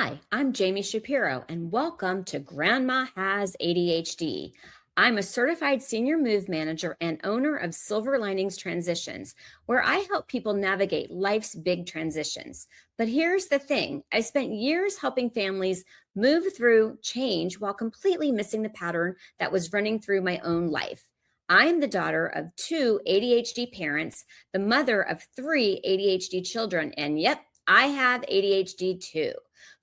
Hi, I'm Jami Shapiro, and welcome to Grandma Has ADHD. I'm a certified senior move manager and owner of Silver Linings Transitions, where I help people navigate life's big transitions. But here's the thing, I spent years helping families move through change while completely missing the pattern that was running through my own life. I'm the daughter of two ADHD parents, the mother of three ADHD children, and yep, I have ADHD too.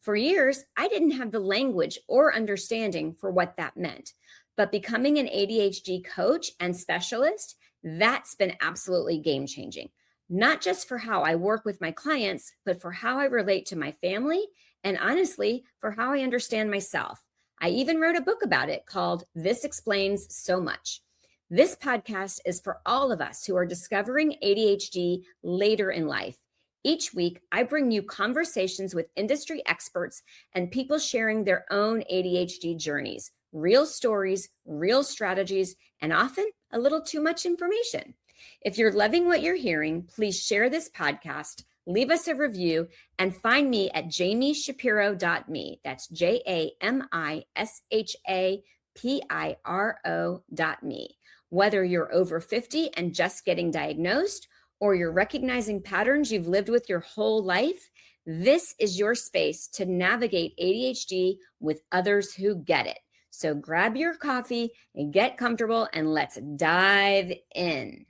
For years, I didn't have the language or understanding for what that meant. But becoming an ADHD coach and specialist, that's been absolutely game changing. Not just for how I work with my clients, but for how I relate to my family and honestly, for how I understand myself. I even wrote a book about it called This Explains So Much. This podcast is for all of us who are discovering ADHD later in life. Each week, I bring you conversations with industry experts and people sharing their own ADHD journeys, real stories, real strategies, and often a little too much information. If you're loving what you're hearing, please share this podcast, leave us a review, and find me at jamishapiro.me. That's JamiShapiro.me. Whether you're over 50 and just getting diagnosed, or you're recognizing patterns you've lived with your whole life, this is your space to navigate ADHD with others who get it. So grab your coffee and get comfortable and let's dive in.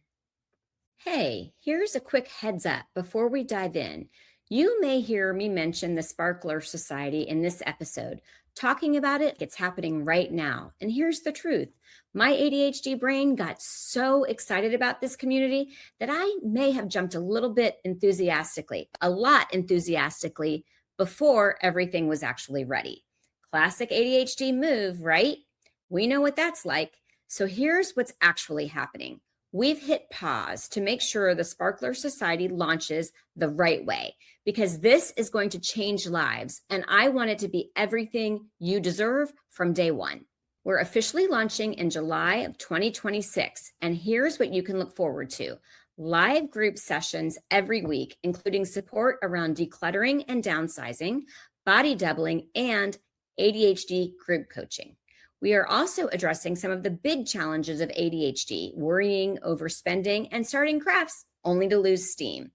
Hey, here's a quick heads up before we dive in. You may hear me mention the Sparkler Society in this episode. Talking about it, it's happening right now. And here's the truth. My ADHD brain got so excited about this community that I may have jumped a little bit enthusiastically, a lot enthusiastically, before everything was actually ready. Classic ADHD move, right? We know what that's like. So here's what's actually happening. We've hit pause to make sure the Sparkler Society launches the right way, because this is going to change lives, and I want it to be everything you deserve from day one. We're officially launching in July of 2026, and here's what you can look forward to. Live group sessions every week, including support around decluttering and downsizing, body doubling, and ADHD group coaching. We are also addressing some of the big challenges of ADHD, worrying, overspending, and starting crafts only to lose steam.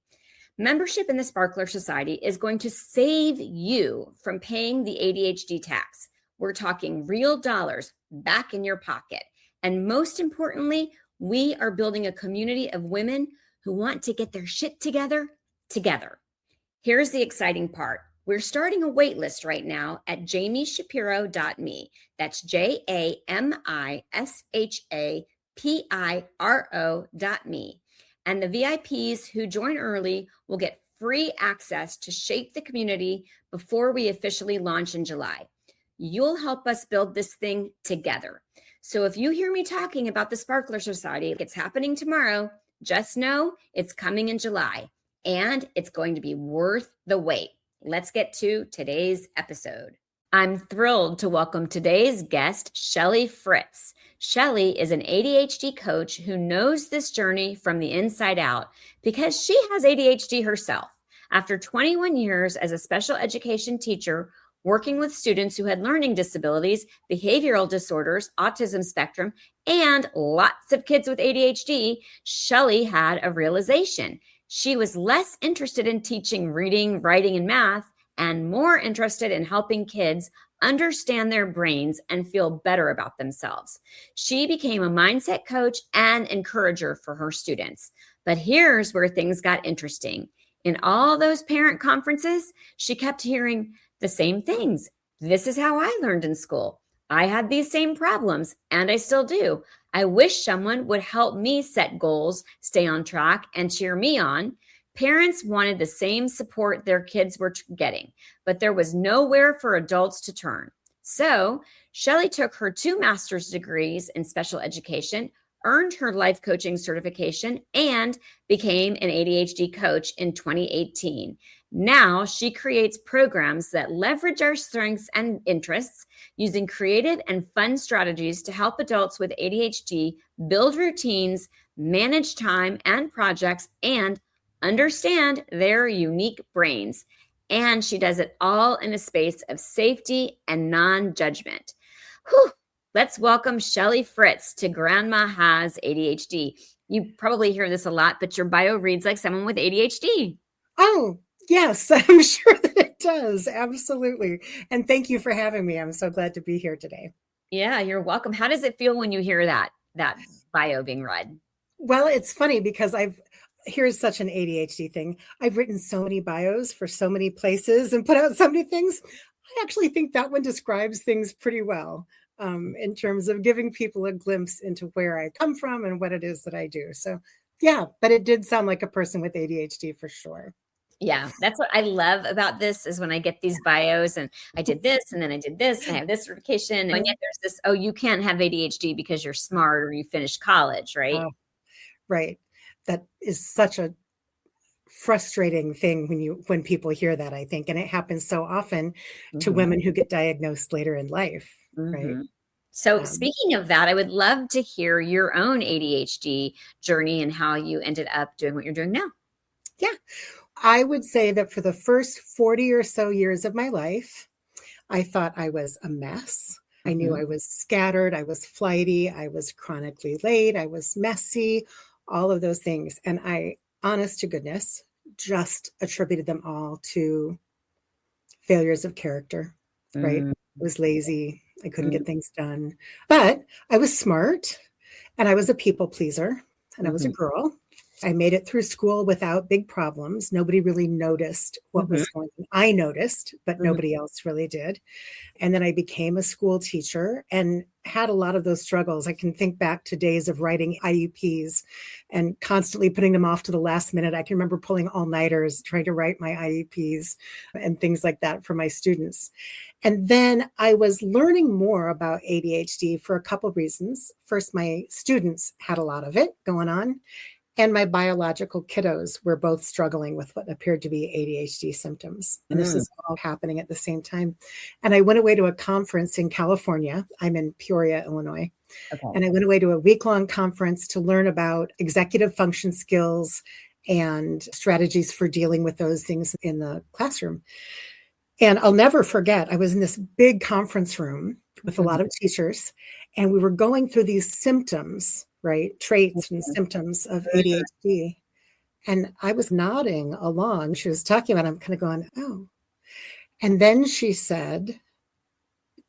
Membership in the Sparkler Society is going to save you from paying the ADHD tax. We're talking real dollars back in your pocket. And most importantly, we are building a community of women who want to get their shit together. Here's the exciting part. We're starting a wait list right now at jamishapiro.me. That's JamiShapiro.me. And the VIPs who join early will get free access to shape the community before we officially launch in July. You'll help us build this thing together. So if you hear me talking about the Sparkler Society, it's happening tomorrow, just know it's coming in July, and it's going to be worth the wait. Let's get to today's episode. I'm thrilled to welcome today's guest, Shelley Fritz. Shelley is an ADHD coach who knows this journey from the inside out because she has ADHD herself. After 21 years as a special education teacher, working with students who had learning disabilities, behavioral disorders, autism spectrum, and lots of kids with ADHD, Shelley had a realization. She was less interested in teaching reading, writing, and math, and more interested in helping kids understand their brains and feel better about themselves. She became a mindset coach and encourager for her students. But here's where things got interesting. In all those parent conferences, she kept hearing the same things. This is how I learned in school. I had these same problems, and I still do. I wish someone would help me set goals, stay on track, and cheer me on. Parents wanted the same support their kids were getting, but there was nowhere for adults to turn. So Shelley took her 2 master's degrees in special education, earned her life coaching certification, and became an ADHD coach in 2018. Now she creates programs that leverage our strengths and interests using creative and fun strategies to help adults with ADHD build routines, manage time and projects, and understand their unique brains. And she does it all in a space of safety and non-judgment. Whew. Let's welcome Shelley Fritz to Grandma Has ADHD. You probably hear this a lot, but your bio reads like someone with ADHD. Oh, yes, I'm sure that it does. Absolutely. And thank you for having me. I'm so glad to be here today. Yeah, you're welcome. How does it feel when you hear that bio being read? Well, it's funny because here's such an ADHD thing. I've written so many bios for so many places and put out so many things. I actually think that one describes things pretty well in terms of giving people a glimpse into where I come from and what it is that I do. So yeah, but it did sound like a person with ADHD for sure. Yeah, that's what I love about this is when I get these bios and I did this and then I did this and I have this certification. And yet there's this, oh, you can't have ADHD because you're smart or you finished college, right? Right. That is such a frustrating thing when people hear that, I think. And it happens so often to women who get diagnosed later in life, right? So speaking of that, I would love to hear your own ADHD journey and how you ended up doing what you're doing now. Yeah. I would say that for the first 40 or so years of my life, I thought I was a mess. I knew I was scattered. I was flighty. I was chronically late. I was messy, all of those things. And I, honest to goodness, just attributed them all to failures of character, right? I was lazy. I couldn't get things done. But I was smart and I was a people pleaser and I was a girl. I made it through school without big problems. Nobody really noticed what was going on. I noticed, but nobody else really did. And then I became a school teacher and had a lot of those struggles. I can think back to days of writing IEPs and constantly putting them off to the last minute. I can remember pulling all-nighters, trying to write my IEPs and things like that for my students. And then I was learning more about ADHD for a couple of reasons. First, my students had a lot of it going on. And my biological kiddos were both struggling with what appeared to be ADHD symptoms. And this is all happening at the same time. And I went away to a conference in California. I'm in Peoria, Illinois. Okay. And I went away to a week-long conference to learn about executive function skills and strategies for dealing with those things in the classroom. And I'll never forget, I was in this big conference room with a lot of teachers, and we were going through these symptoms, right? Traits and symptoms of ADHD. And I was nodding along. She was talking about it. I'm kind of going, oh. And then she said,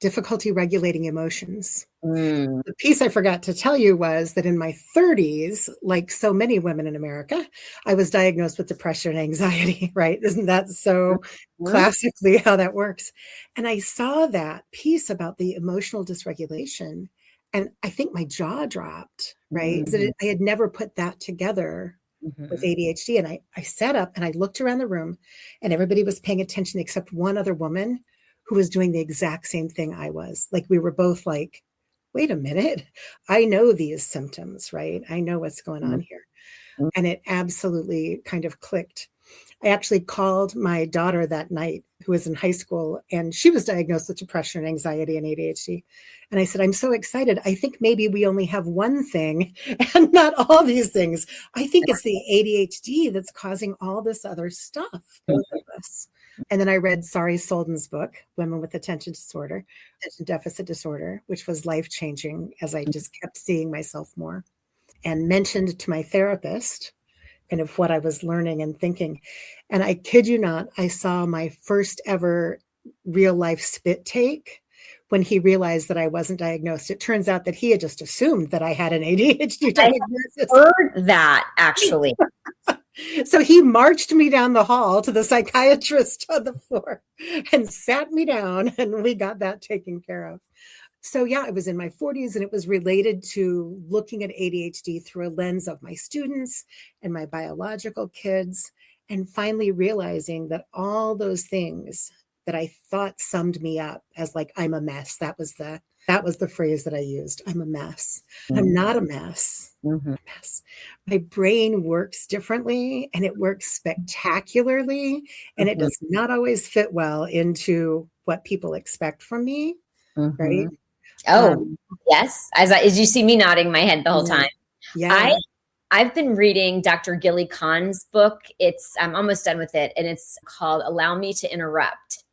difficulty regulating emotions. The piece I forgot to tell you was that in my 30s, like so many women in America, I was diagnosed with depression and anxiety, right? Isn't that so classically how that works? And I saw that piece about the emotional dysregulation, and I think my jaw dropped, right? I had never put that together with ADHD. And I sat up and I looked around the room and everybody was paying attention except one other woman who was doing the exact same thing I was. Like, we were both like, wait a minute, I know these symptoms, right? I know what's going on here. And it absolutely kind of clicked. I actually called my daughter that night, who was in high school, and she was diagnosed with depression and anxiety and ADHD. And I said, I'm so excited. I think maybe we only have one thing and not all these things. I think it's the ADHD that's causing all this other stuff. And then I read Sari Solden's book, Women with Attention Deficit Disorder, which was life-changing as I just kept seeing myself more, and mentioned to my therapist kind of what I was learning and thinking. And I kid you not, I saw my first ever real life spit take when he realized that I wasn't diagnosed. It turns out that he had just assumed that I had an ADHD diagnosis. I heard that, actually. So he marched me down the hall to the psychiatrist on the floor and sat me down, and we got that taken care of. So yeah, I was in my 40s, and it was related to looking at ADHD through a lens of my students and my biological kids, and finally realizing that all those things that I thought summed me up as like, I'm a mess. That was the phrase that I used. I'm a mess. I'm not a mess. I'm a mess. My brain works differently, and it works spectacularly, and it does not always fit well into what people expect from me. Right? Oh, yes. As you see me nodding my head the whole time. Yeah. I've been reading Dr. Gilly Kahn's book. I'm almost done with it, and it's called Allow Me to Interrupt.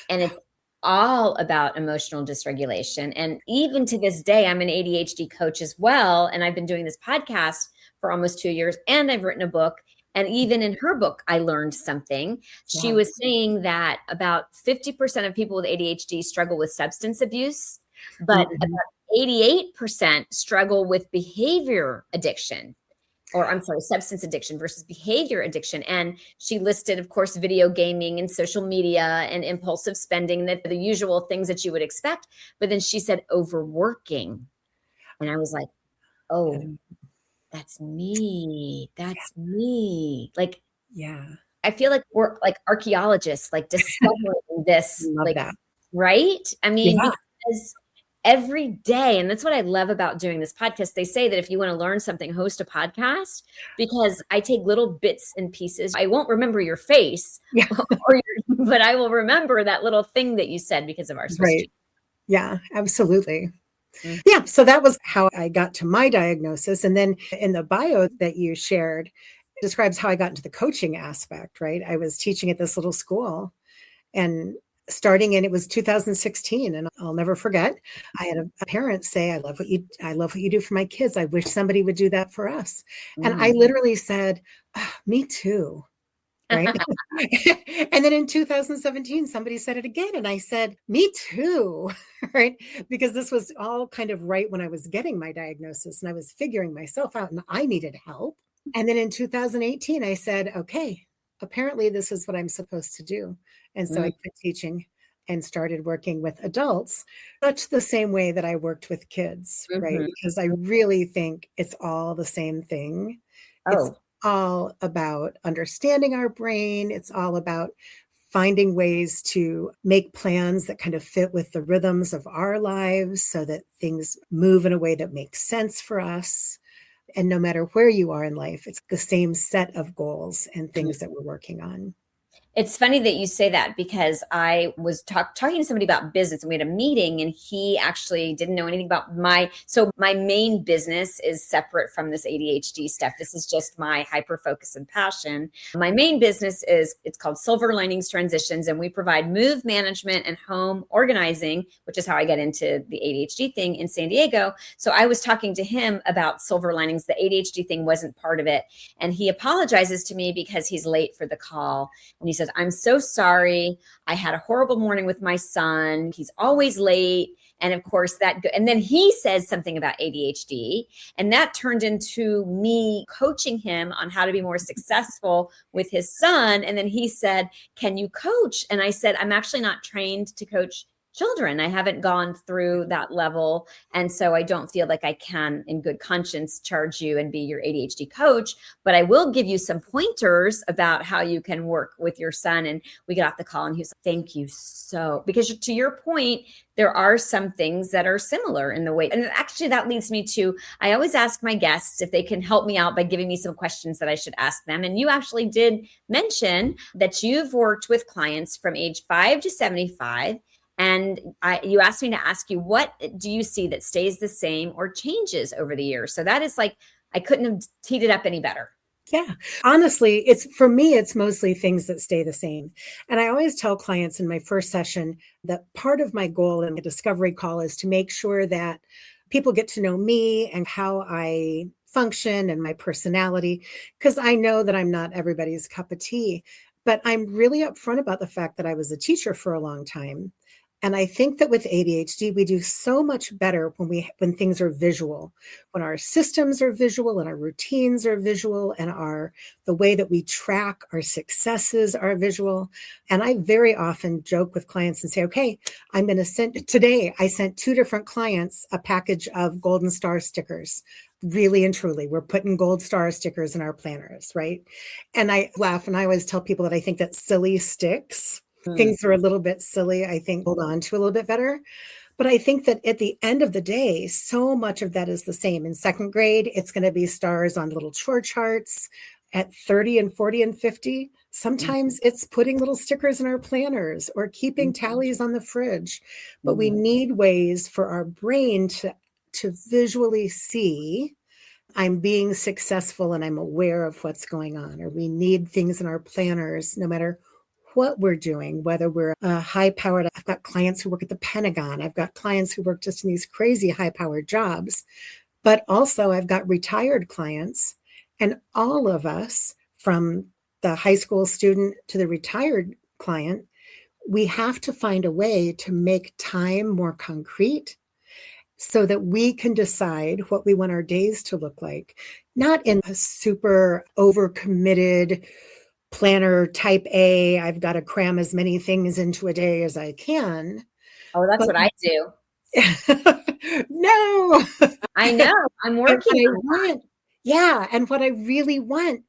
And it's all about emotional dysregulation. And even to this day, I'm an ADHD coach as well. And I've been doing this podcast for almost 2 years, and I've written a book. And even in her book, I learned something. She was saying that about 50% of people with ADHD struggle with substance abuse, but about 88% struggle with behavior addiction. Or I'm sorry, substance addiction versus behavior addiction. And she listed, of course, video gaming and social media and impulsive spending, that the usual things that you would expect. But then she said overworking. And I was like, oh, that's me. That's me. Like, Yeah. I feel like we're like archaeologists, like discovering this, Love like, that. right? I mean, Yeah. because every day, and that's what I love about doing this podcast. They say that if you want to learn something, host a podcast, because I take little bits and pieces. I won't remember your face, Yeah. but I will remember that little thing that you said because of our Swiss Right. cheese. Yeah, absolutely. Yeah. So that was how I got to my diagnosis. And then in the bio that you shared, it describes how I got into the coaching aspect, right? I was teaching at this little school, and it was 2016, and I'll never forget. I had a parent say, I love what you do for my kids. I wish somebody would do that for us. And I literally said, me too. Right. And then in 2017, somebody said it again. And I said, me too. Right. Because this was all kind of right when I was getting my diagnosis and I was figuring myself out and I needed help. And then in 2018, I said, okay, apparently this is what I'm supposed to do. And so I quit teaching and started working with adults, much the same way that I worked with kids, right? Because I really think it's all the same thing. It's all about understanding our brain. It's all about finding ways to make plans that kind of fit with the rhythms of our lives so that things move in a way that makes sense for us. And no matter where you are in life, it's the same set of goals and things that we're working on. It's funny that you say that, because I was talking to somebody about business, and we had a meeting, and he actually didn't know anything about my main business is separate from this ADHD stuff. This is just my hyper focus and passion. My main business it's called Silver Linings Transitions, and we provide move management and home organizing, which is how I got into the ADHD thing in San Diego. So I was talking to him about Silver Linings. The ADHD thing wasn't part of it. And he apologizes to me because he's late for the call. And he says, I'm so sorry. I had a horrible morning with my son. He's always late. And of course and then he says something about ADHD, and that turned into me coaching him on how to be more successful with his son. And then he said, can you coach? And I said, I'm actually not trained to coach children. I haven't gone through that level. And so I don't feel like I can in good conscience charge you and be your ADHD coach, but I will give you some pointers about how you can work with your son. And we got off the call and he was like, thank you because to your point, there are some things that are similar in the way. And actually that leads me to, I always ask my guests if they can help me out by giving me some questions that I should ask them. And you actually did mention that you've worked with clients from age 5 to 75. And you asked me to ask you, what do you see that stays the same or changes over the years? So that is like, I couldn't have teed it up any better. Yeah. Honestly, for me, it's mostly things that stay the same. And I always tell clients in my first session that part of my goal in the discovery call is to make sure that people get to know me and how I function and my personality, because I know that I'm not everybody's cup of tea, but I'm really upfront about the fact that I was a teacher for a long time. And I think that with ADHD, we do so much better when things are visual, when our systems are visual and our routines are visual and the way that we track our successes are visual. And I very often joke with clients and say, okay, today I sent 2 different clients a package of golden star stickers. Really and truly, we're putting gold star stickers in our planners, right? And I laugh and I always tell people that I think that silly sticks. Things are a little bit silly, I think, hold on to a little bit better. But I think that at the end of the day, so much of that is the same. In second grade, it's going to be stars on little chore charts. At 30 and 40 and 50, sometimes it's putting little stickers in our planners or keeping tallies on the fridge. But we need ways for our brain to visually see I'm being successful and I'm aware of what's going on, or we need things in our planners, no matter what we're doing, whether we're high powered. I've got clients who work at the Pentagon. I've got clients who work just in these crazy high powered jobs, but also I've got retired clients, and all of us, from the high school student to the retired client, we have to find a way to make time more concrete so that we can decide what we want our days to look like, not in a super overcommitted planner type A, I've got to cram as many things into a day as I can. Oh, that's But what I do. no, I know. I'm working on that. Yeah. And what I really want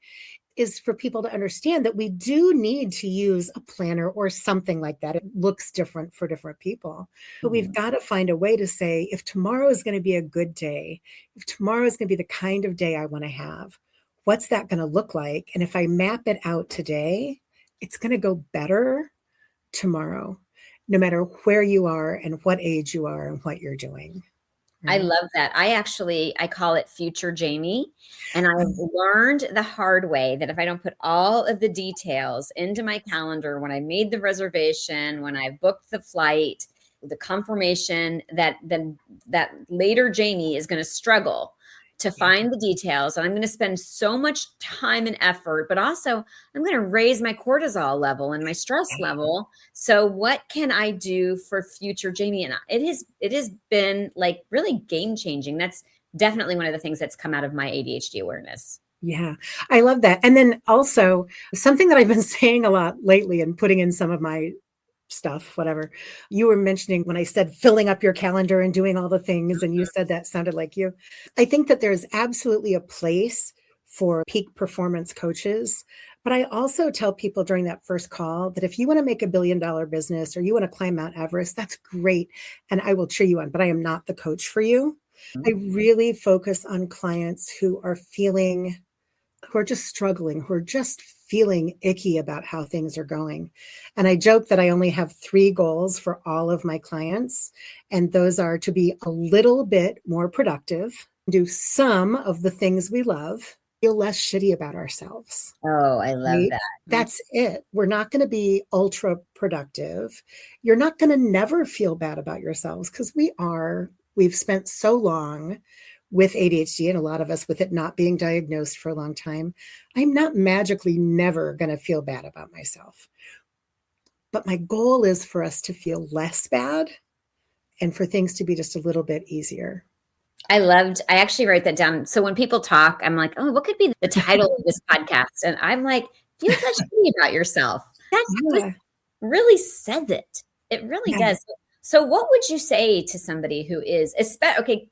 is for people to understand that we do need to use a planner or something like that. It looks different for different people, but we've got to find a way to say, if tomorrow is going to be a good day, if tomorrow is going to be the kind of day I want to have, what's that going to look like? And if I map it out today, it's going to go better tomorrow, no matter where you are and what age you are and what you're doing. I love that. I call it future Jami. And I've learned the hard way that if I don't put all of the details into my calendar, when I made the reservation, when I booked the flight, the confirmation, that then that later Jami is going to struggle to find the details. And I'm going to spend so much time and effort, but also I'm going to raise my cortisol level and my stress level. So what can I do for future Jami? And it has been like really game changing. That's definitely one of the things that's come out of my ADHD awareness. Yeah, I love that. And then also something that I've been saying a lot lately and putting in some of my stuff, whatever you were mentioning when I said filling up your calendar and doing all the things, and you said that sounded like you. I think that there's absolutely a place for peak performance coaches. But I also tell people during that first call that if you want to make $1 billion business or you want to climb Mount Everest, that's great. And I will cheer you on, but I am not the coach for you. I really focus on clients who are just struggling, who are just feeling icky about how things are going. And I joke that I only have 3 goals for all of my clients. And those are to be a little bit more productive, do some of the things we love, feel less shitty about ourselves. Oh, I love that. That's it. We're not going to be ultra productive. You're not going to never feel bad about yourselves, because we've spent so long with ADHD, and a lot of us with it not being diagnosed for a long time. I'm not magically never going to feel bad about myself. But my goal is for us to feel less bad and for things to be just a little bit easier. I actually wrote that down. So when people talk, I'm like, oh, what could be the title of this podcast? And I'm like, feel less shitty about yourself. That just really says it. It really does. So what would you say to somebody who is,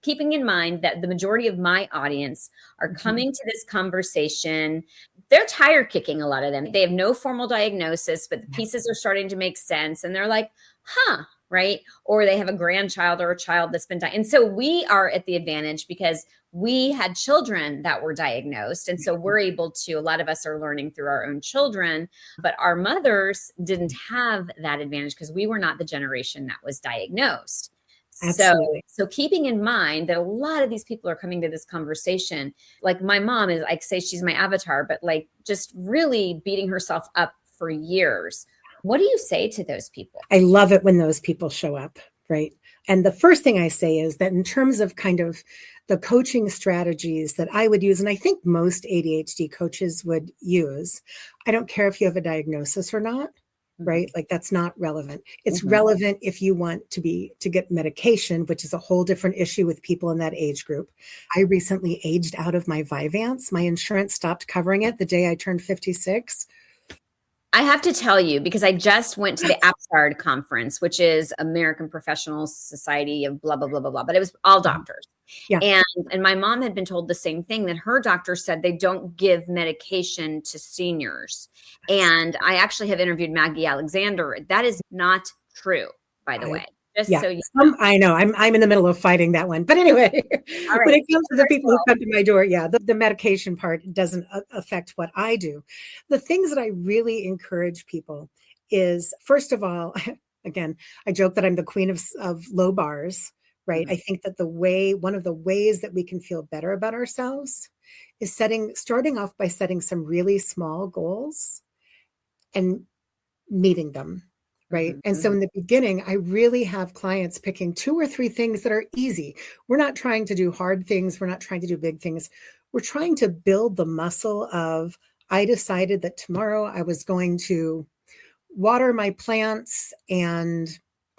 keeping in mind that the majority of my audience are coming to this conversation, they're tire kicking, a lot of them. They have no formal diagnosis, but the pieces are starting to make sense. And they're like, right? Or they have a grandchild or a child that's been diagnosed. And so we are at the advantage because we had children that were diagnosed. And so we're able to, a lot of us are learning through our own children, but our mothers didn't have that advantage because we were not the generation that was diagnosed. Absolutely. So keeping in mind that a lot of these people are coming to this conversation, like my mom is, I say she's my avatar, but like just really beating herself up for years. What do you say to those people? I love it when those people show up, right? And the first thing I say is that in terms of kind of the coaching strategies that I would use, and I think most ADHD coaches would use, I don't care if you have a diagnosis or not, right? Like that's not relevant. It's relevant if you want to get medication, which is a whole different issue with people in that age group. I recently aged out of my Vyvanse. My insurance stopped covering it the day I turned 56. I have to tell you, because I just went to the APSARD conference, which is American Professional Society of blah, blah, blah, blah, blah, but it was all doctors. Yeah. And my mom had been told the same thing, that her doctor said they don't give medication to seniors. And I actually have interviewed Maggie Alexander. That is not true, by the way. So I know I'm in the middle of fighting that one. But anyway, when it comes to the people who come to my door, the medication part doesn't affect what I do. The things that I really encourage people is, first of all, again, I joke that I'm the queen of low bars, right? I think that one of the ways that we can feel better about ourselves is starting off by setting some really small goals and meeting them, right? And so in the beginning, I really have clients picking 2 or 3 things that are easy. We're not trying to do hard things. We're not trying to do big things. We're trying to build the muscle of, I decided that tomorrow I was going to water my plants and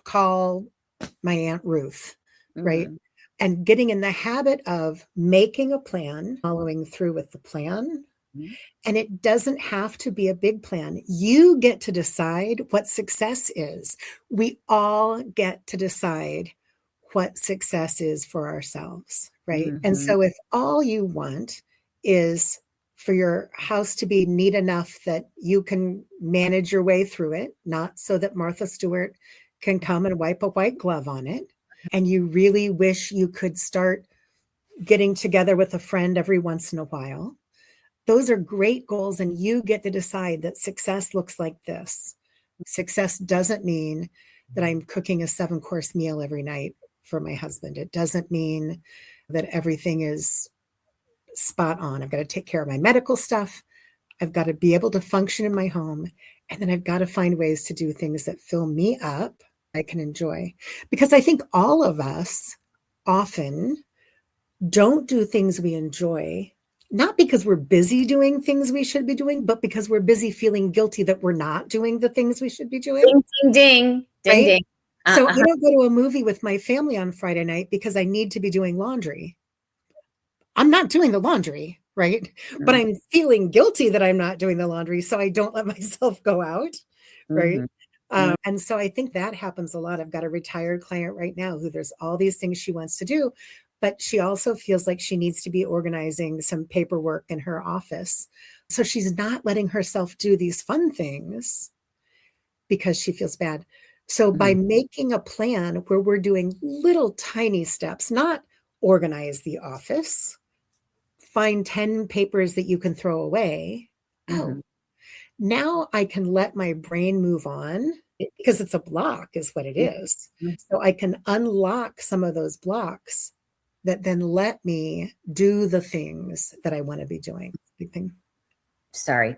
call my Aunt Ruth, right? And getting in the habit of making a plan, following through with the plan. And it doesn't have to be a big plan. You get to decide what success is. We all get to decide what success is for ourselves, right? And so if all you want is for your house to be neat enough that you can manage your way through it, not so that Martha Stewart can come and wipe a white glove on it, and you really wish you could start getting together with a friend every once in a while, those are great goals, and you get to decide that success looks like this. Success doesn't mean that I'm cooking a 7-course meal every night for my husband. It doesn't mean that everything is spot on. I've got to take care of my medical stuff. I've got to be able to function in my home. And then I've got to find ways to do things that fill me up, I can enjoy. Because I think all of us often don't do things we enjoy, not because we're busy doing things we should be doing, but because we're busy feeling guilty that we're not doing the things we should be doing. Ding, ding, ding, ding, right? ding. So I don't go to a movie with my family on Friday night because I need to be doing laundry. I'm not doing the laundry, right? But I'm feeling guilty that I'm not doing the laundry, so I don't let myself go out, right? And so I think that happens a lot. I've got a retired client right now who there's all these things she wants to do, but she also feels like she needs to be organizing some paperwork in her office. So she's not letting herself do these fun things because she feels bad. So by making a plan where we're doing little tiny steps, not organize the office, find 10 papers that you can throw away. Oh, now I can let my brain move on because it's a block is what it is. So I can unlock some of those blocks that then let me do the things that I want to be doing. Big thing. Sorry,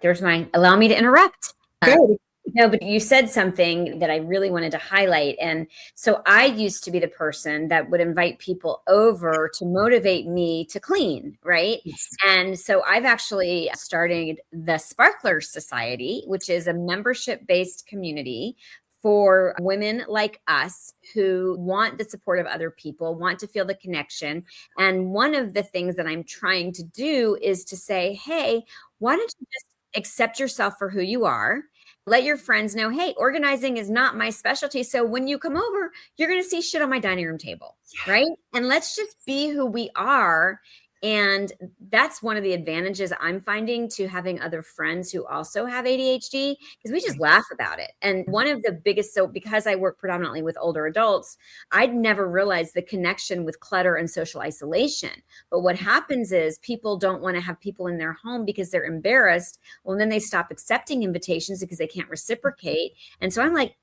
allow me to interrupt. Good. No, but you said something that I really wanted to highlight. And so I used to be the person that would invite people over to motivate me to clean, right? Yes. And so I've actually started the Sparkler Society, which is a membership-based community for women like us who want the support of other people, want to feel the connection. And one of the things that I'm trying to do is to say, hey, why don't you just accept yourself for who you are? Let your friends know, hey, organizing is not my specialty. So when you come over, you're going to see shit on my dining room table, right? And let's just be who we are. And that's one of the advantages I'm finding to having other friends who also have ADHD, because we just laugh about it. And one of the biggest, so because I work predominantly with older adults, I'd never realized the connection with clutter and social isolation. But what happens is people don't want to have people in their home because they're embarrassed. Well, then they stop accepting invitations because they can't reciprocate. And so I'm like,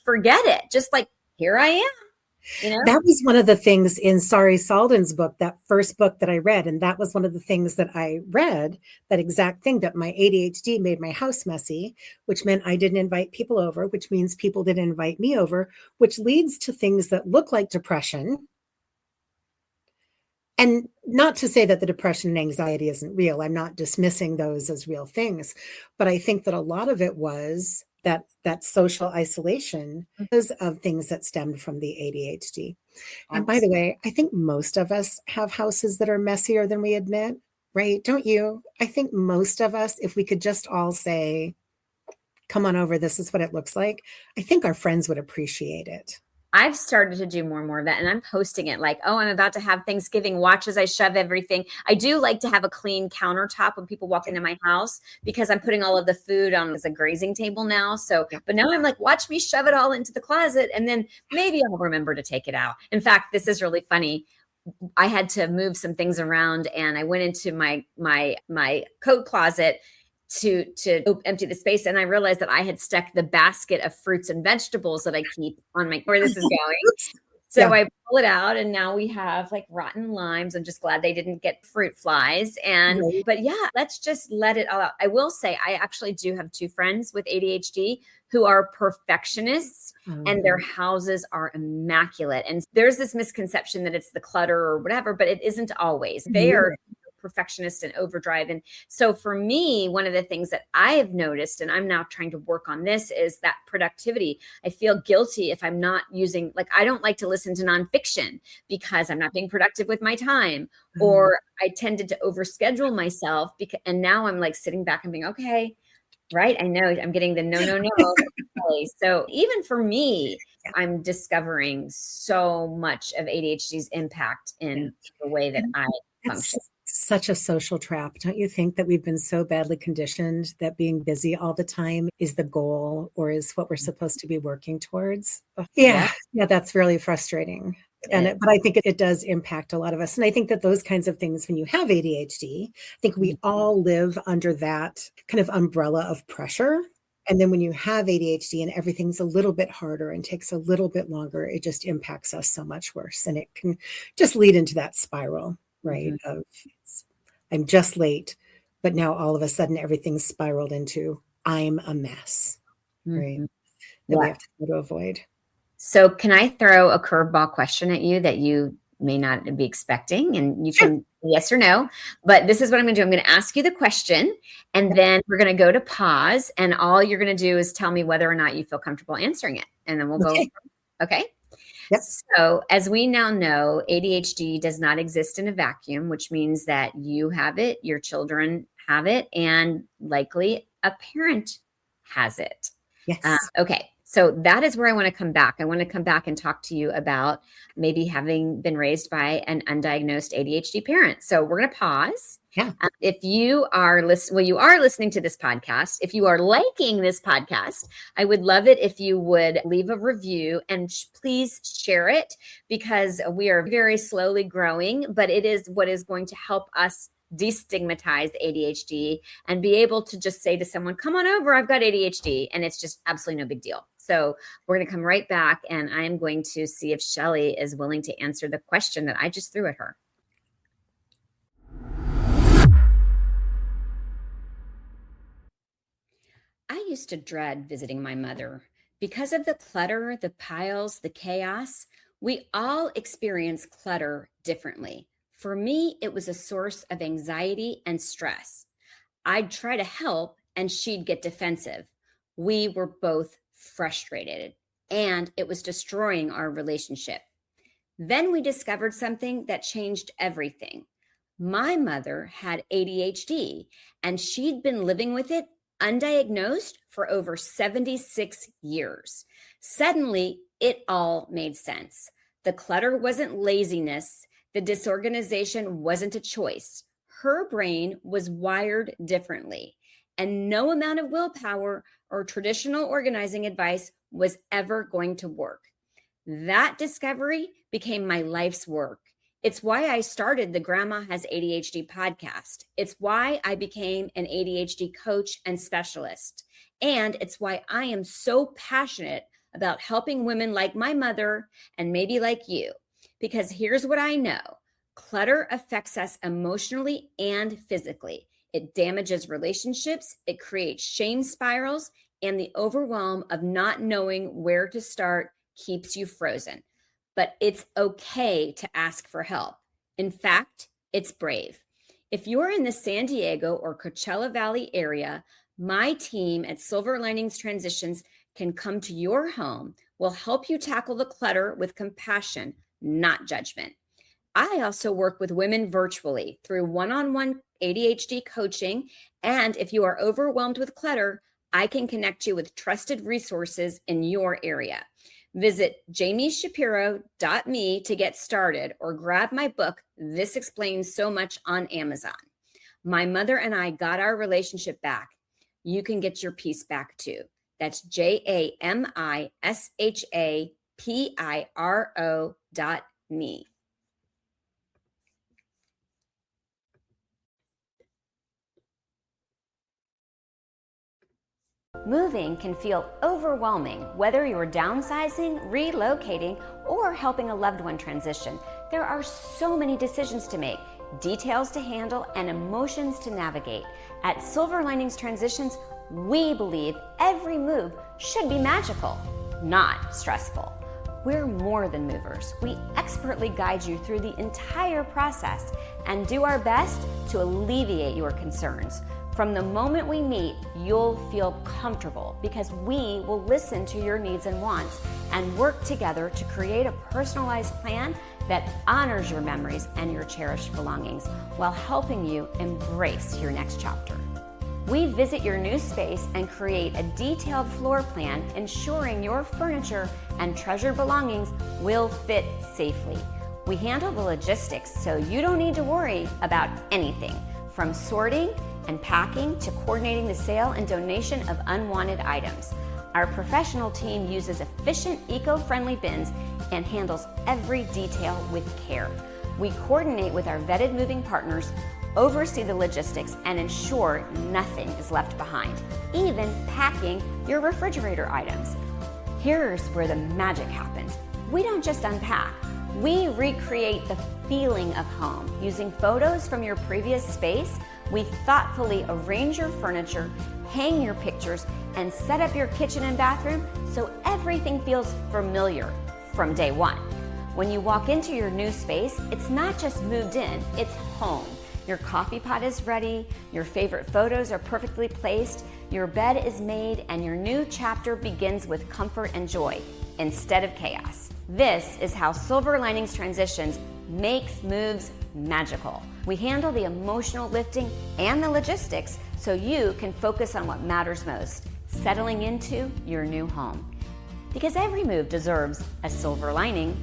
forget it. Just like, here I am. You know? That was one of the things in Sari Salden's book, that first book that I read. And that was one of the things that I read, that exact thing, that my ADHD made my house messy, which meant I didn't invite people over, which means people didn't invite me over, which leads to things that look like depression. And not to say that the depression and anxiety isn't real. I'm not dismissing those as real things. But I think that a lot of it was that social isolation because of things that stemmed from the ADHD. And by the way, I think most of us have houses that are messier than we admit, right? Don't you? I think most of us, if we could just all say, come on over, this is what it looks like, I think our friends would appreciate it. I've started to do more and more of that, and I'm posting it like, oh, I'm about to have Thanksgiving. Watch as I shove everything. I do like to have a clean countertop when people walk into my house because I'm putting all of the food on as a grazing table now. So, but now I'm like, watch me shove it all into the closet, and then maybe I'll remember to take it out. In fact, this is really funny. I had to move some things around, and I went into my coat closet to empty the space. And I realized that I had stuck the basket of fruits and vegetables that I keep on where this is going. So I pull it out and now we have like rotten limes. I'm just glad they didn't get fruit flies. Right. But yeah, let's just let it all out. I will say, I actually do have two friends with ADHD who are perfectionists and their houses are immaculate. And there's this misconception that it's the clutter or whatever, but it isn't always. They are perfectionist and overdrive. And so for me, one of the things that I have noticed, and I'm now trying to work on this, is that productivity. I feel guilty if I'm not using, like, I don't like to listen to nonfiction because I'm not being productive with my time, or I tended to overschedule myself because, and now I'm like sitting back and being, okay, right, I know I'm getting the no. So even for me, I'm discovering so much of ADHD's impact in the way that I function. It's such a social trap. Don't you think that we've been so badly conditioned that being busy all the time is the goal or is what we're supposed to be working towards? Yeah, that's really frustrating. But I think it does impact a lot of us. And I think that those kinds of things, when you have ADHD, I think we all live under that kind of umbrella of pressure. And then when you have ADHD and everything's a little bit harder and takes a little bit longer, it just impacts us so much worse. And it can just lead into that spiral, right? Of I'm just late, but now all of a sudden everything's spiraled into I'm a mess, right? That we have to try to avoid. So can I throw a curveball question at you that you may not be expecting? And you can yes or no, but this is what I'm going to do. I'm going to ask you the question and then we're going to go to pause. And all you're going to do is tell me whether or not you feel comfortable answering it. And then we'll go. Okay. Yep. So as we now know, ADHD does not exist in a vacuum, which means that you have it, your children have it, and likely a parent has it. Yes. Okay. So that is where I want to come back. I want to come back and talk to you about maybe having been raised by an undiagnosed ADHD parent. So we're going to pause. Yeah. If you are listening, you are listening to this podcast. If you are liking this podcast, I would love it if you would leave a review and please share it, because we are very slowly growing, but it is what is going to help us destigmatize ADHD and be able to just say to someone, come on over, I've got ADHD. And it's just absolutely no big deal. So we're going to come right back and I am going to see if Shelley is willing to answer the question that I just threw at her. I used to dread visiting my mother. Because of the clutter, the piles, the chaos, we all experience clutter differently. For me, it was a source of anxiety and stress. I'd try to help and she'd get defensive. We were both frustrated and it was destroying our relationship. Then we discovered something that changed everything. My mother had ADHD and she'd been living with it undiagnosed for over 76 years. Suddenly, it all made sense. The clutter wasn't laziness. The disorganization wasn't a choice. Her brain was wired differently, and no amount of willpower or traditional organizing advice was ever going to work. That discovery became my life's work. It's why I started the Grandma Has ADHD podcast. It's why I became an ADHD coach and specialist. And it's why I am so passionate about helping women like my mother and maybe like you. Because here's what I know. Clutter affects us emotionally and physically. It damages relationships, it creates shame spirals, and the overwhelm of not knowing where to start keeps you frozen. But it's okay to ask for help. In fact, it's brave. If you're in the San Diego or Coachella Valley area, my team at Silver Linings Transitions can come to your home. We'll help you tackle the clutter with compassion, not judgment. I also work with women virtually through one-on-one ADHD coaching. And if you are overwhelmed with clutter, I can connect you with trusted resources in your area. Visit jamishapiro.me to get started or grab my book, This Explains So Much, on Amazon. My mother and I got our relationship back. You can get your peace back too. That's JAMISHAPIRO.me. Moving can feel overwhelming, whether you're downsizing, relocating, or helping a loved one transition. There are so many decisions to make, details to handle, and emotions to navigate. At Silver Linings Transitions, we believe every move should be magical, not stressful. We're more than movers. We expertly guide you through the entire process and do our best to alleviate your concerns. From the moment we meet, you'll feel comfortable because we will listen to your needs and wants and work together to create a personalized plan that honors your memories and your cherished belongings while helping you embrace your next chapter. We visit your new space and create a detailed floor plan, ensuring your furniture and treasured belongings will fit safely. We handle the logistics so you don't need to worry about anything, from sorting and packing to coordinating the sale and donation of unwanted items. Our professional team uses efficient, eco-friendly bins and handles every detail with care. We coordinate with our vetted moving partners, oversee the logistics, and ensure nothing is left behind, even packing your refrigerator items. Here's where the magic happens. We don't just unpack, we recreate the feeling of home. Using photos from your previous space, we thoughtfully arrange your furniture, hang your pictures, and set up your kitchen and bathroom so everything feels familiar from day one. When you walk into your new space, it's not just moved in, it's home. Your coffee pot is ready, your favorite photos are perfectly placed, your bed is made, and your new chapter begins with comfort and joy instead of chaos. This is how Silver Linings Transitions makes moves magical. We handle the emotional lifting and the logistics so you can focus on what matters most, settling into your new home. Because every move deserves a silver lining.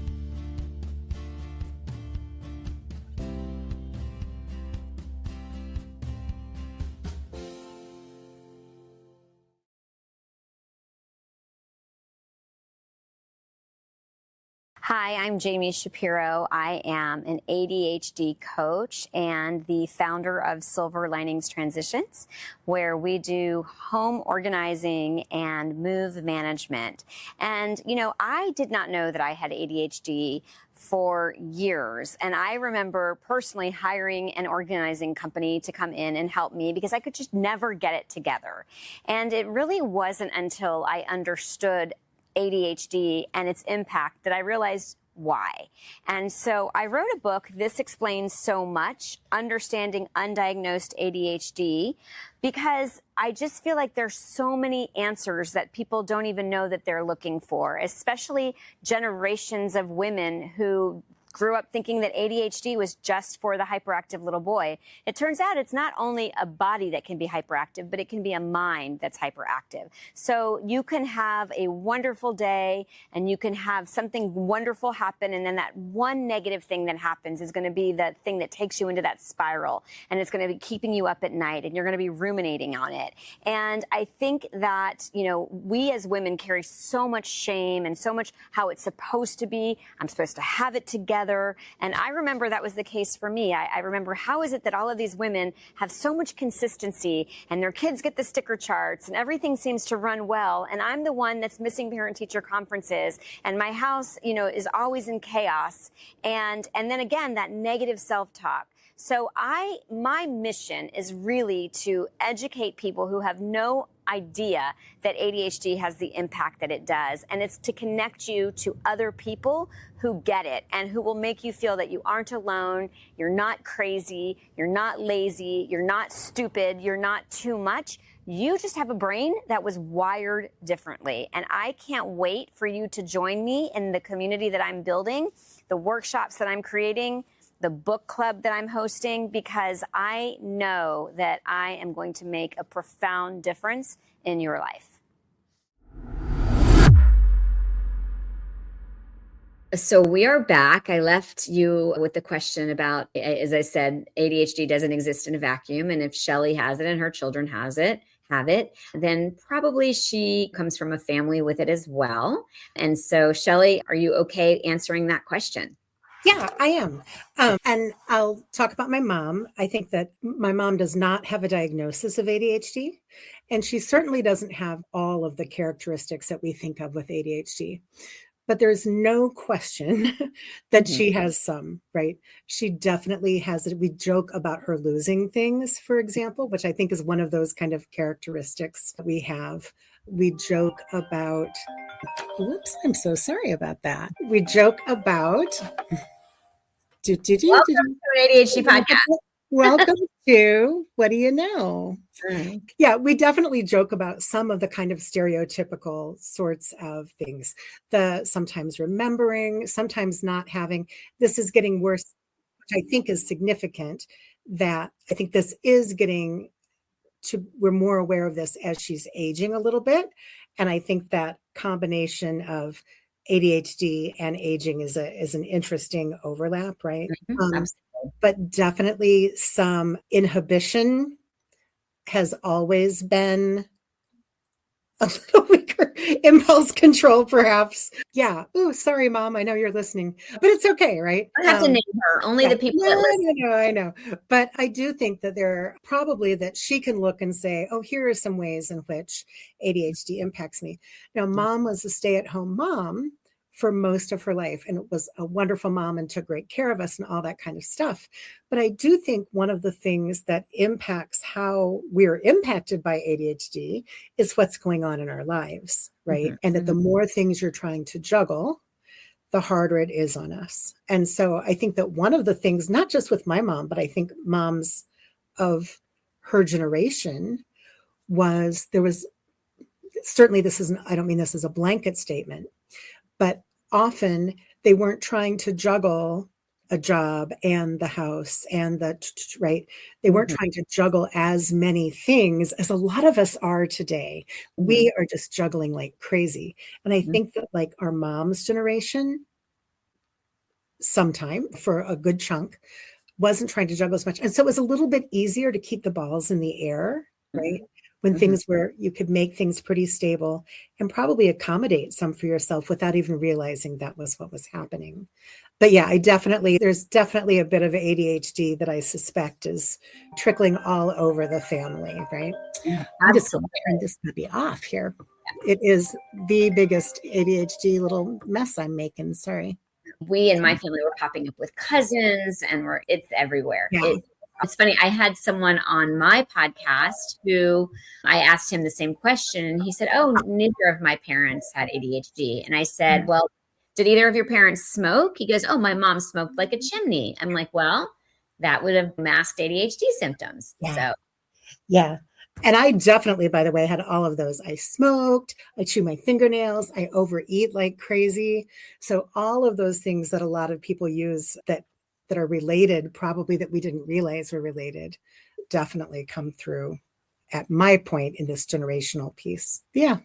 Hi, I'm Jami Shapiro. I am an ADHD coach and the founder of Silver Linings Transitions, where we do home organizing and move management. And, you know, I did not know that I had ADHD for years. And I remember personally hiring an organizing company to come in and help me because I could just never get it together. And it really wasn't until I understood ADHD and its impact that I realized why. And so I wrote a book, This Explains So Much, Understanding Undiagnosed ADHD, because I just feel like there's so many answers that people don't even know that they're looking for, especially generations of women who grew up thinking that ADHD was just for the hyperactive little boy. It turns out it's not only a body that can be hyperactive, but it can be a mind that's hyperactive. So you can have a wonderful day and you can have something wonderful happen, and then that one negative thing that happens is going to be the thing that takes you into that spiral, and it's going to be keeping you up at night, and you're going to be ruminating on it. And I think that, you know, we as women carry so much shame and so much how it's supposed to be. I'm supposed to have it together. And I remember that was the case for me. I remember, how is it that all of these women have so much consistency and their kids get the sticker charts and everything seems to run well, and I'm the one that's missing parent-teacher conferences and my house, you know, is always in chaos. And then again, that negative self-talk. So my mission is really to educate people who have no idea that ADHD has the impact that it does. And it's to connect you to other people who get it and who will make you feel that you aren't alone, you're not crazy, you're not lazy, you're not stupid, you're not too much. You just have a brain that was wired differently. And I can't wait for you to join me in the community that I'm building, the workshops that I'm creating, the book club that I'm hosting, because I know that I am going to make a profound difference in your life. So we are back. I left you with the question about, as I said, ADHD doesn't exist in a vacuum. And if Shelley has it and her children have it, then probably she comes from a family with it as well. And so, Shelley, are you okay answering that question? Yeah, I am. And I'll talk about my mom. I think that my mom does not have a diagnosis of ADHD. And she certainly doesn't have all of the characteristics that we think of with ADHD. But there's no question that she has some, right? She definitely has it. We joke about her losing things, for example, which I think is one of those kind of characteristics that we have. We joke about, whoops, I'm so sorry about that. We joke about, Welcome to an ADHD podcast. Welcome to What Do You Know? Mm. Yeah, we definitely joke about some of the kind of stereotypical sorts of things. The sometimes remembering, sometimes not having. This is getting worse, which I think is significant, that I think this is getting to, we're more aware of this as she's aging a little bit. And I think that combination of ADHD and aging is an interesting overlap, right? But definitely some inhibition has always been a little weaker. Impulse control, perhaps. Yeah. Oh, sorry, Mom. I know you're listening, but it's okay, right? I have to name her. Only the people that listen. I know. But I do think that there probably that she can look and say, oh, here are some ways in which ADHD impacts me. Now, Mom was a stay-at-home mom for most of her life, and it was a wonderful mom and took great care of us and all that kind of stuff. But I do think one of the things that impacts how we're impacted by ADHD is what's going on in our lives, right? And that the more things you're trying to juggle, the harder it is on us. And so I think that one of the things, not just with my mom, but I think moms of her generation, there was certainly, I don't mean this as a blanket statement, but often they weren't trying to juggle a job and the house and right. They weren't trying to juggle as many things as a lot of us are today. We are just juggling like crazy. And I think that like our mom's generation, sometime for a good chunk, wasn't trying to juggle as much. And so it was a little bit easier to keep the balls in the air, right? When things were, you could make things pretty stable and probably accommodate some for yourself without even realizing that was what was happening. But yeah, there's definitely a bit of ADHD that I suspect is trickling all over the family, right? I'm just going to turn this puppy off here. It is the biggest ADHD little mess I'm making. Sorry. We and my family were popping up with cousins, and it's everywhere. Yeah. It's funny. I had someone on my podcast who I asked him the same question, and he said, oh, neither of my parents had ADHD. And I said, well, did either of your parents smoke? He goes, oh, my mom smoked like a chimney. I'm like, well, that would have masked ADHD symptoms. Yeah. So, yeah. And I definitely, by the way, had all of those. I smoked, I chew my fingernails, I overeat like crazy. So all of those things that a lot of people use that are related, probably that we didn't realize were related, definitely come through at my point in this generational piece. Yeah,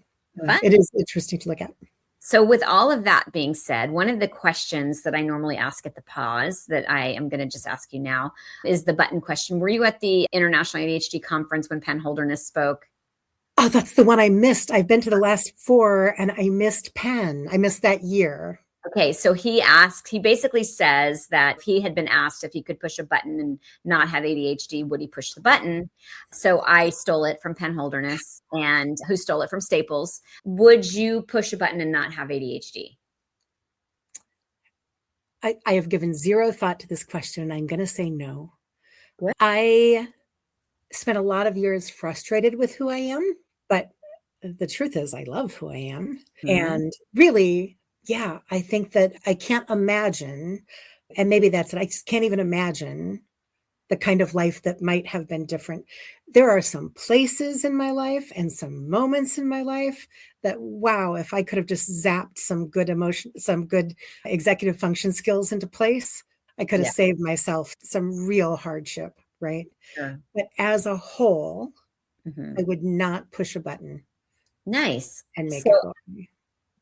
it is interesting to look at. So with all of that being said, one of the questions that I normally ask at the pause that I am going to just ask you now is the button question. Were you at the International ADHD conference when Penn Holderness spoke? Oh, that's the one I missed. I've been to the last 4 and I missed Penn. I missed that year. Okay, so he basically says that if he had been asked if he could push a button and not have ADHD, would he push the button? So I stole it from Penn Holderness, and who stole it from Staples. Would you push a button and not have ADHD? I have given zero thought to this question, and I'm going to say no. Good. I spent a lot of years frustrated with who I am, but the truth is I love who I am. And really, yeah, I think that I can't imagine, and maybe that's it, I just can't even imagine the kind of life that might have been different. There are some places in my life and some moments in my life that, wow, if I could have just zapped some good executive function skills into place, I could have saved myself some real hardship, right? Sure. But as a whole, I would not push a button. Nice. And make it go away.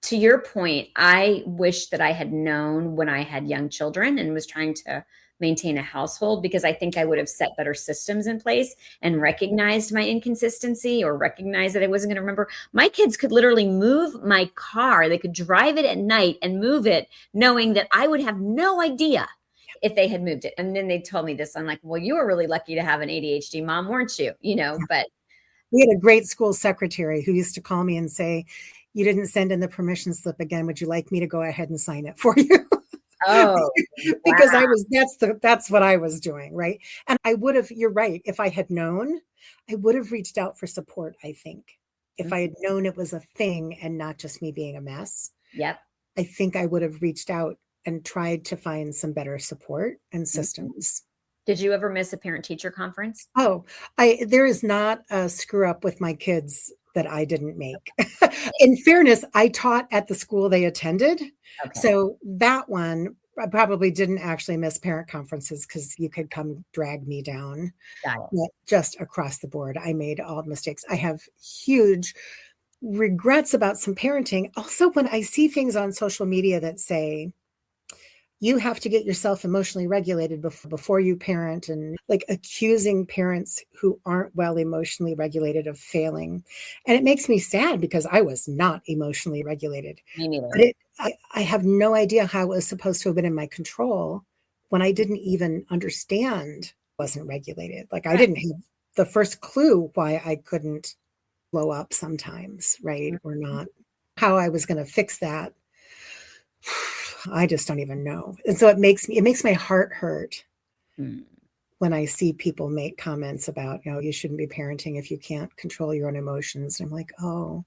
To your point, I wish that I had known when I had young children and was trying to maintain a household, because I think I would have set better systems in place and recognized my inconsistency, or recognized that I wasn't going to remember. My kids could literally move my car. They could drive it at night and move it, knowing that I would have no idea if they had moved it. And then they told me this. I'm like, well, you were really lucky to have an ADHD mom, weren't you? But We had a great school secretary who used to call me and say, "You didn't send in the permission slip again. Would you like me to go ahead and sign it for you?" Oh, Because wow. that's what I was doing, right? And I would have, you're right, if I had known, I would have reached out for support, I think. If I had known it was a thing and not just me being a mess, Yep. I think I would have reached out and tried to find some better support and systems. Did you ever miss a parent-teacher conference? Oh, there is not a screw up with my kids that I didn't make. In fairness, I taught at the school they attended. Okay. So that one, I probably didn't actually miss parent conferences because you could come drag me down. Got it. But just across the board, I made all the mistakes. I have huge regrets about some parenting. Also, when I see things on social media that say, you have to get yourself emotionally regulated before you parent, and like accusing parents who aren't well emotionally regulated of failing. And it makes me sad because I was not emotionally regulated. Me neither. But I have no idea how it was supposed to have been in my control when I didn't even understand it wasn't regulated. Like I didn't have the first clue why I couldn't blow up sometimes, right? Or not. How I was going to fix that, I just don't even know. And so it makes my heart hurt when I see people make comments about, you shouldn't be parenting if you can't control your own emotions. And I'm like, oh,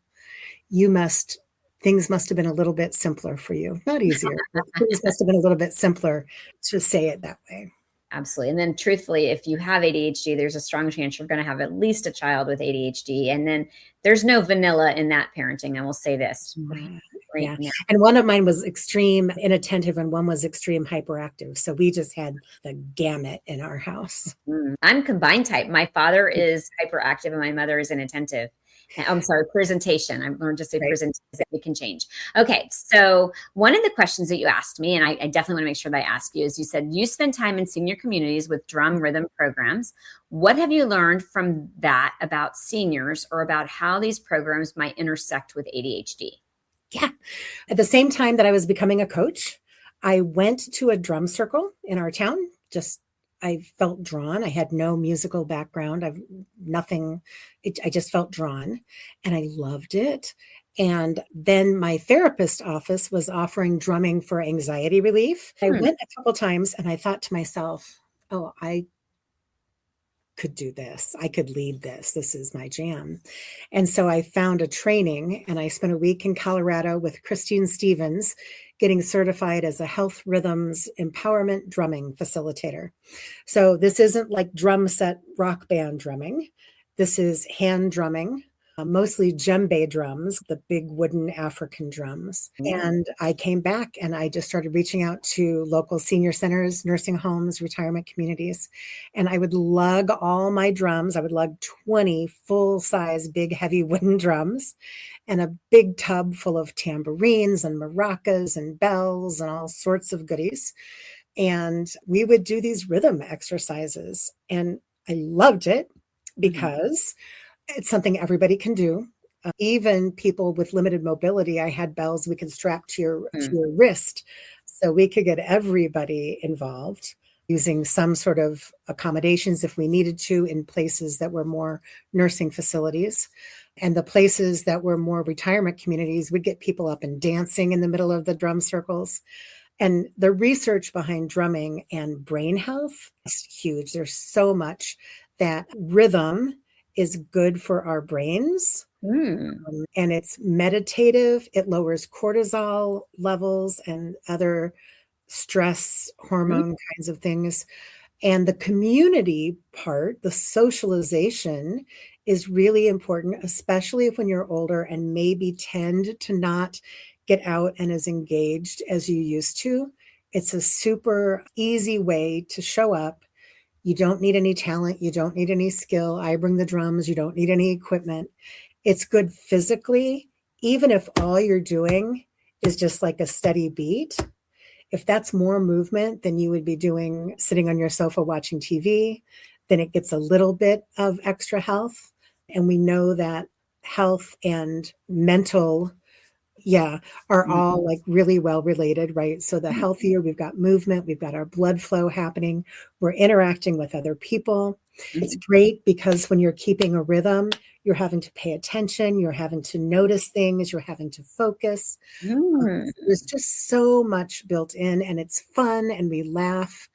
things must have been a little bit simpler for you. Not easier, but things must have been a little bit simpler to say it that way. Absolutely. And then truthfully, if you have ADHD, there's a strong chance you're going to have at least a child with ADHD. And then there's no vanilla in that parenting. I will say this. Yeah. And one of mine was extreme inattentive and one was extreme hyperactive. So we just had the gamut in our house. I'm combined type. My father is hyperactive and my mother is inattentive. I'm sorry, presentation. I've learned to say presentation. It can change. Okay. So one of the questions that you asked me, and I definitely want to make sure that I ask you, is you said you spend time in senior communities with drum rhythm programs. What have you learned from that about seniors or about how these programs might intersect with ADHD? Yeah. At the same time that I was becoming a coach, I went to a drum circle in our town. I felt drawn. I had no musical background. I just felt drawn and I loved it. And then my therapist office was offering drumming for anxiety relief. I went a couple times and I thought to myself, oh, I could do this. I could lead this. This is my jam. And so I found a training and I spent a week in Colorado with Christine Stevens getting certified as a health rhythms empowerment drumming facilitator. So this isn't like drum set rock band drumming. This is hand drumming, mostly djembe drums, the big wooden African drums. And I came back and I just started reaching out to local senior centers, nursing homes, retirement communities. And I would lug all my drums. I would lug 20 full-size, big, heavy wooden drums and a big tub full of tambourines and maracas and bells and all sorts of goodies. And we would do these rhythm exercises. And I loved it because it's something everybody can do. Even people with limited mobility, I had bells we could strap to your wrist. So we could get everybody involved using some sort of accommodations if we needed to in places that were more nursing facilities. And the places that were more retirement communities would get people up and dancing in the middle of the drum circles. And the research behind drumming and brain health is huge. There's so much that rhythm is good for our brains. And it's meditative. It lowers cortisol levels and other stress hormone kinds of things. And the community part, the socialization, is really important, especially when you're older and maybe tend to not get out and as engaged as you used to. It's a super easy way to show up. You don't need any talent. You don't need any skill. I bring the drums. You don't need any equipment. It's good physically, even if all you're doing is just like a steady beat. If that's more movement than you would be doing sitting on your sofa watching TV, then it gets a little bit of extra health. And we know that health and mental, are all like really well related, right? So the healthier we've got movement, we've got our blood flow happening, we're interacting with other people. It's great because when you're keeping a rhythm, you're having to pay attention, you're having to notice things, you're having to focus. There's just so much built in, and it's fun, and we laugh.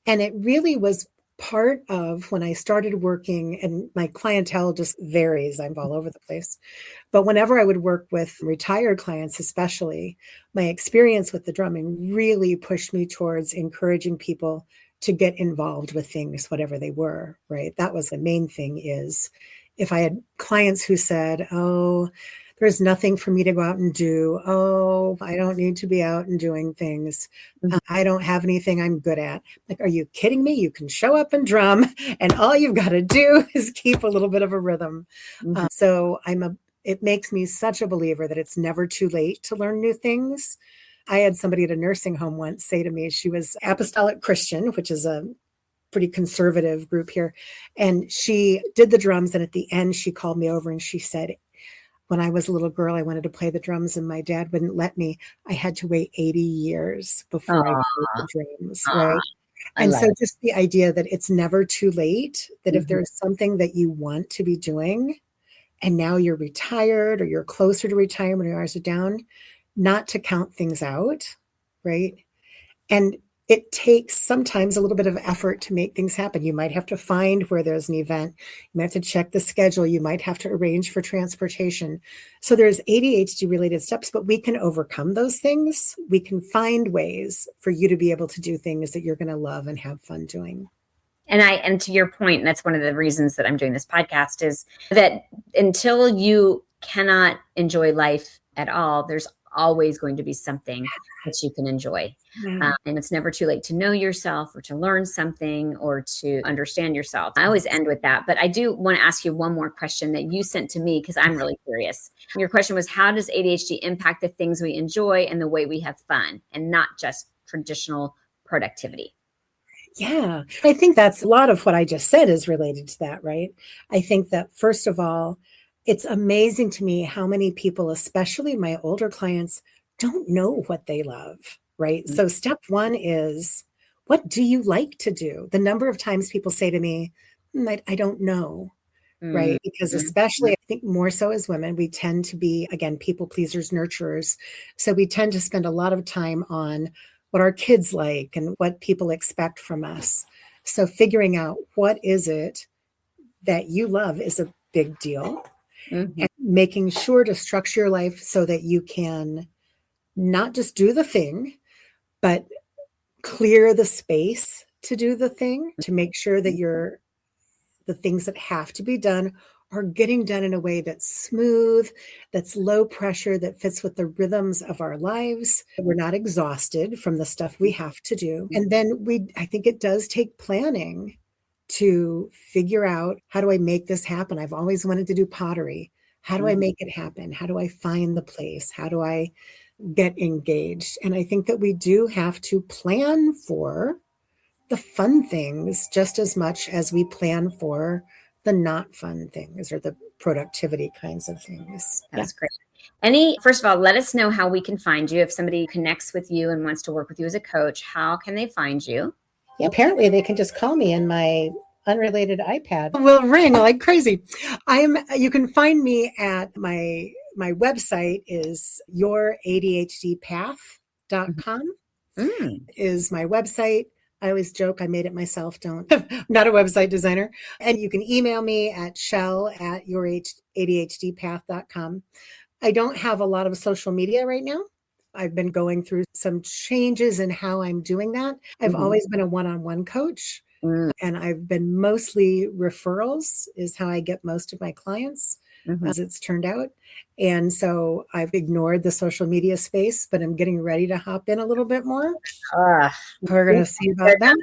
And it really was part of when I started working, and my clientele just varies. I'm all over the place. But whenever I would work with retired clients, especially, my experience with the drumming really pushed me towards encouraging people to get involved with things, whatever they were, right? That was the main thing. Is if I had clients who said, oh, there's nothing for me to go out and do. Oh, I don't need to be out and doing things. I don't have anything I'm good at. Like, are you kidding me? You can show up and drum, and all you've got to do is keep a little bit of a rhythm. So it makes me such a believer that it's never too late to learn new things. I had somebody at a nursing home once say to me, she was Apostolic Christian, which is a pretty conservative group here. And she did the drums. And at the end, she called me over and she said, when I was a little girl, I wanted to play the drums and my dad wouldn't let me. I had to wait 80 years before I played the drums, right? And so just the idea that it's never too late, that if there's something that you want to be doing and now you're retired or you're closer to retirement or your hours are down, not to count things out, right? And it takes sometimes a little bit of effort to make things happen. You might have to find where there's an event. You might have to check the schedule. You might have to arrange for transportation. So there's ADHD related steps, but we can overcome those things. We can find ways for you to be able to do things that you're going to love and have fun doing. And to your point, and that's one of the reasons that I'm doing this podcast, is that until you cannot enjoy life at all, there's always going to be something that you can enjoy. And it's never too late to know yourself or to learn something or to understand yourself. I always end with that. But I do want to ask you one more question that you sent to me because I'm really curious. Your question was, how does ADHD impact the things we enjoy and the way we have fun, and not just traditional productivity? Yeah, I think that's a lot of what I just said is related to that, right? I think that, first of all, it's amazing to me how many people, especially my older clients, don't know what they love, right? So step one is, what do you like to do? The number of times people say to me, I don't know, right? Because especially, I think more so as women, we tend to be, again, people pleasers, nurturers. So we tend to spend a lot of time on what our kids like and what people expect from us. So figuring out what is it that you love is a big deal. And making sure to structure your life so that you can not just do the thing, but clear the space to do the thing, to make sure that the things that have to be done are getting done in a way that's smooth, that's low pressure, that fits with the rhythms of our lives. We're not exhausted from the stuff we have to do. And then I think it does take planning to figure out, how do I make this happen? I've always wanted to do pottery. How do I make it happen? How do I find the place? How do I get engaged? And I think that we do have to plan for the fun things just as much as we plan for the not fun things or the productivity kinds of things. That's great. First of all, let us know how we can find you. If somebody connects with you and wants to work with you as a coach, how can they find you? Yeah, apparently they can just call me, and my unrelated iPad will ring like crazy. You can find me at my website is youradhdpath.com is my website. I always joke I made it myself. I'm not a website designer. And you can email me at shell@youradhdpath.com. I don't have a lot of social media right now. I've been going through some changes in how I'm doing that. I've always been a one-on-one coach, and I've been mostly referrals is how I get most of my clients, as it's turned out. And so I've ignored the social media space, but I'm getting ready to hop in a little bit more. We're going to see about that.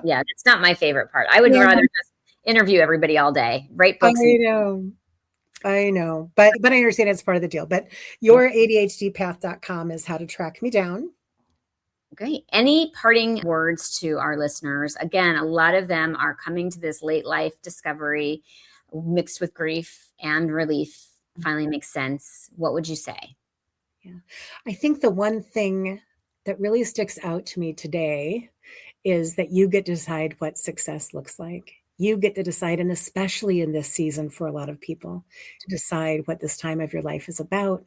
Yeah, it's not my favorite part. I would rather just interview everybody all day, write books. I know, but I understand it's part of the deal. But youradhdpath.com is how to track me down. Great. Any parting words to our listeners? Again, a lot of them are coming to this late life discovery mixed with grief and relief finally makes sense. What would you say? Yeah, I think the one thing that really sticks out to me today is that you get to decide what success looks like. You get to decide, and especially in this season for a lot of people, to decide what this time of your life is about,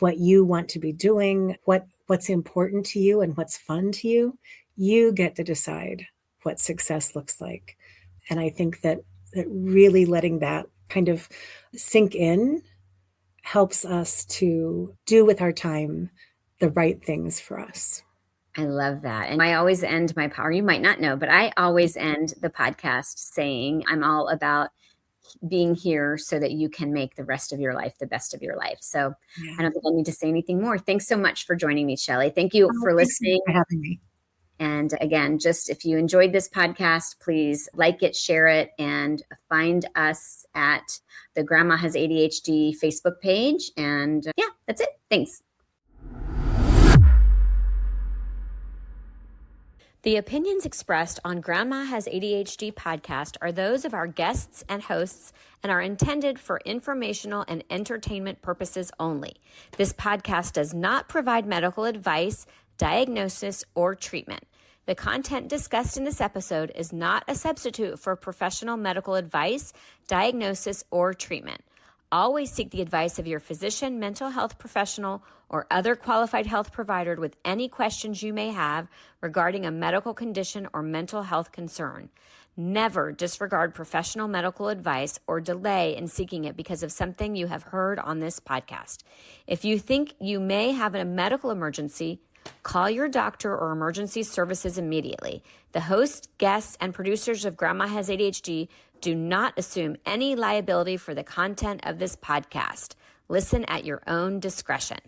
what you want to be doing, what's important to you and what's fun to you. You get to decide what success looks like. And I think that really letting that kind of sink in helps us to do with our time the right things for us. I love that. And I always end my power. You might not know, but I always end the podcast saying I'm all about being here so that you can make the rest of your life the best of your life. So I don't think I need to say anything more. Thanks so much for joining me, Shelley. Thank you for listening. For having me. And again, just if you enjoyed this podcast, please like it, share it, and find us at the Grandma Has ADHD Facebook page. And yeah, that's it. Thanks. The opinions expressed on Grandma Has ADHD podcast are those of our guests and hosts and are intended for informational and entertainment purposes only. This podcast does not provide medical advice, diagnosis, or treatment. The content discussed in this episode is not a substitute for professional medical advice, diagnosis, or treatment. Always seek the advice of your physician, mental health professional, or other qualified health provider with any questions you may have regarding a medical condition or mental health concern. Never disregard professional medical advice or delay in seeking it because of something you have heard on this podcast. If you think you may have a medical emergency, call your doctor or emergency services immediately. The host, guests, and producers of Grandma Has ADHD do not assume any liability for the content of this podcast. Listen at your own discretion.